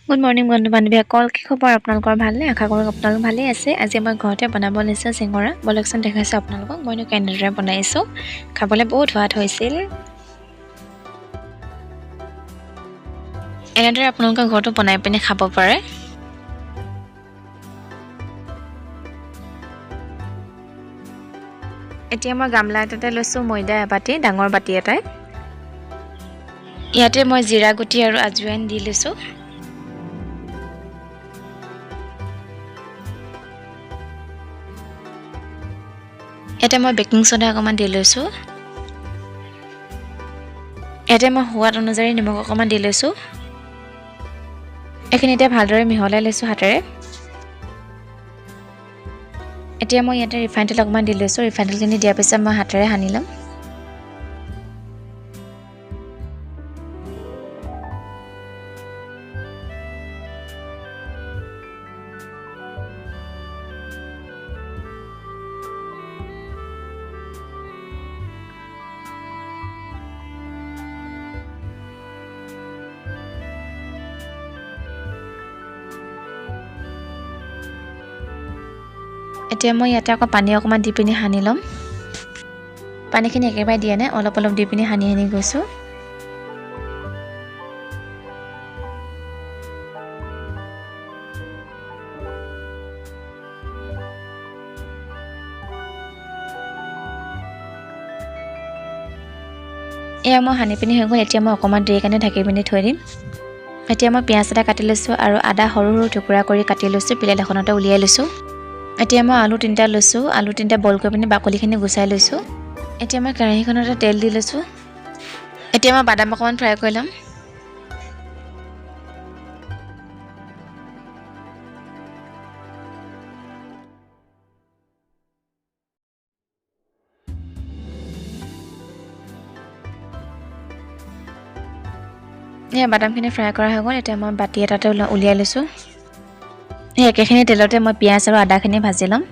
good morning বন্ধু বান্ধৱীসকল কি খবৰ আপোনালোকৰ ভালনে আশা কৰোঁ আপোনালোক ভালেই আছে আজি মই ঘৰতে বনাব লৈছোঁ চিঙৰা বলকচোন দেখাইছোঁ আপোনালোকক মইনো কেনেদৰে বনাইছোঁ খাবলৈ বহুত সোৱাদ হৈছিল এনেদৰে আপোনালোকে ঘৰতো বনাই পিনে খাব পাৰে এতিয়া মই গামলা এটাতে লৈছোঁ ময়দা এবাটি ডাঙৰ বাটি এটাই ইয়াতে মই জিৰা গুটি আৰু আজৱাইন দি লৈছোঁ ইয়াতে মই বেকিং সোডা অকমান দি লৈছোঁ ইয়াতে মই সোৱাদ অনুযায়ী নিমখ অকমান দি লৈছোঁ এইখিনি এতিয়া ভালদৰে মিহলাই লৈছোঁ হাতেৰে এতিয়া মই ইয়াতে ৰিফাইন তেল অকমান দি লৈছোঁ ৰিফাইন তেলখিনি দিয়াৰ পিছত মই হাতেৰে সানি ল'ম এতিয়া মই ইয়াতে আকৌ পানী অকমান দি পিনি সানি ল'ম পানীখিনি একেবাৰে দিয়া নাই অলপ অলপ দি পিনি সানি গৈছোঁ এয়া মই সানি পিনি হৈ গ'ল এতিয়া মই অকণমান দেৰি কাৰণে ঢাকি পিনি থৈ দিম এতিয়া মই পিঁয়াজ এটা কাটি লৈছোঁ আৰু আদা সৰু সৰু টুকুৰা কৰি কাটি লৈছোঁ প্লেট এখনতে উলিয়াই লৈছোঁ এতিয়া মই আলু তিনিটা লৈছোঁ আলু তিনিটা বইল কৰি পিনি বাকলিখিনি গুচাই লৈছোঁ এতিয়া মই কেৰাহীখনতে তেল দি লৈছোঁ এতিয়া মই বাদাম অকণমান ফ্ৰাই কৰি ল'ম এয়া বাদামখিনি ফ্ৰাই কৰা হৈ গ'ল এতিয়া মই বাটি এটাতে উলিয়াই লৈছোঁ এই একেখিনি তেলতে মই পিঁয়াজ আৰু আদাখিনি ভাজি ল'ম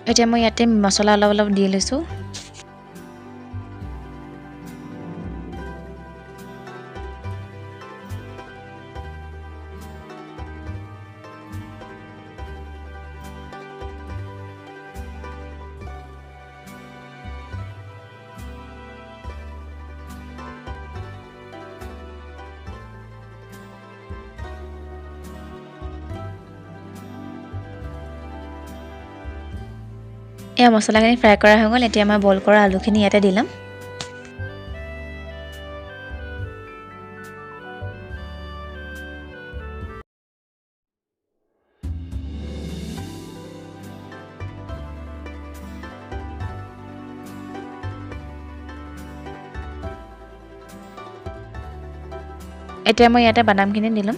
এতিয়া মই ইয়াতে মছলা অলপ অলপ দি লৈছোঁ এয়া মছলাখিনি ফ্ৰাই কৰা হৈ গ'ল এতিয়া মই বইল কৰা আলুখিনি ইয়াতে দি ল'ম এতিয়া মই ইয়াতে বাদামখিনি দি ল'ম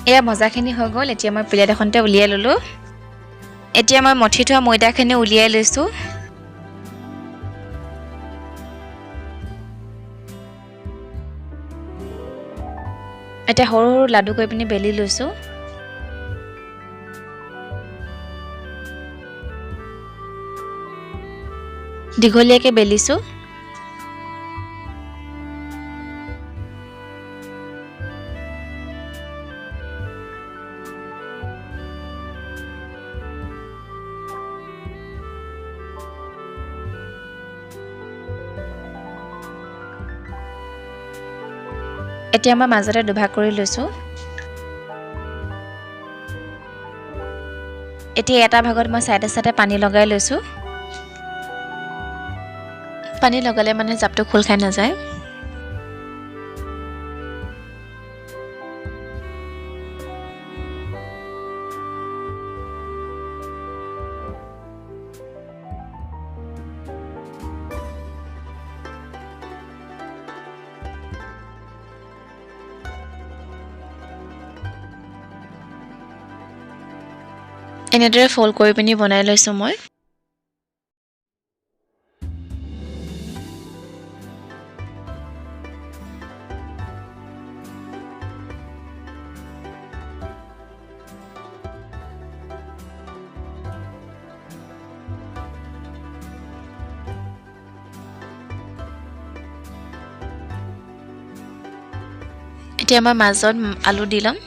এয়া ভজাখিনি হৈ গ'ল এতিয়া মই প্লেট এখনতে উলিয়াই ল'লোঁ এতিয়া মই মঠি থোৱা ময়দাখিনি উলিয়াই লৈছোঁ এতিয়া সৰু সৰু লাডু কৰি পিনি বেলি লৈছোঁ দীঘলীয়াকৈ বেলিছোঁ এতিয়া মই মাজতে দুভাগ কৰি লৈছোঁ এতিয়া এটা ভাগত মই সাইডে সাইডে পানী লগাই লৈছোঁ পানী লগালে মানে জাপটো খোল খাই নাযায় এনেদৰে ফল্ড কৰি পিনি বনাই লৈছোঁ মই এতিয়া মই মাজত আলু দি ল'ম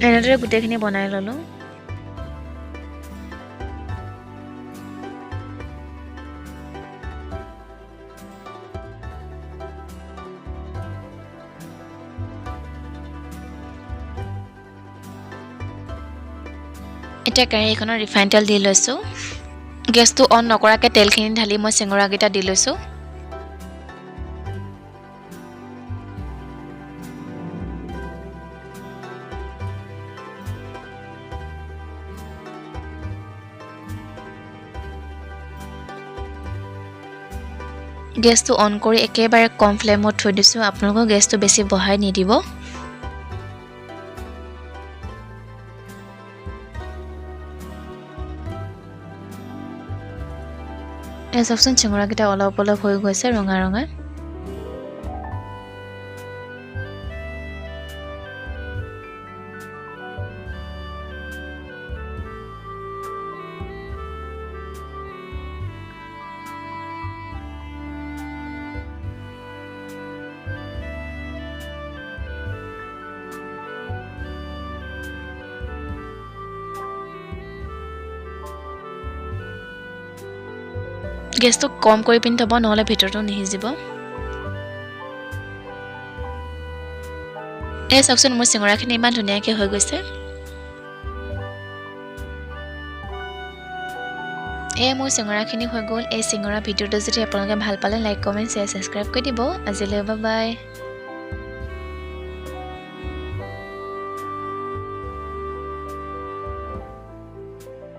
এনেদৰে গোটেইখিনি বনাই ল'লোঁ এতিয়া কেৰাহীখনত ৰিফাইন তেল দি লৈছোঁ গেছটো অন নকৰাকৈ তেলখিনি ঢালি মই চিঙৰাকেইটা দি লৈছোঁ গেছটো অন কৰি একেবাৰে কম ফ্লেমত থৈ দিছোঁ আপোনালোকৰ গেছটো বেছি বঢ়াই নিদিব এই চাওকচোন চিঙৰাকেইটা অলপ অলপ হৈ গৈছে ৰঙা ৰঙা গেছটো কম কৰি পিনি থ'ব নহ'লে ভিতৰটো নিসিজিব এই চাওকচোন মোৰ চিঙৰাখিনি ইমান ধুনীয়াকৈ হৈ গৈছে এই মোৰ চিঙৰাখিনি হৈ গ'ল এই চিঙৰা ভিডিঅ'টো যদি আপোনালোকে ভাল পালে লাইক কমেণ্ট শ্বেয়াৰ ছাবস্ক্ৰাইব কৰি দিব আজিলৈ বাই বাই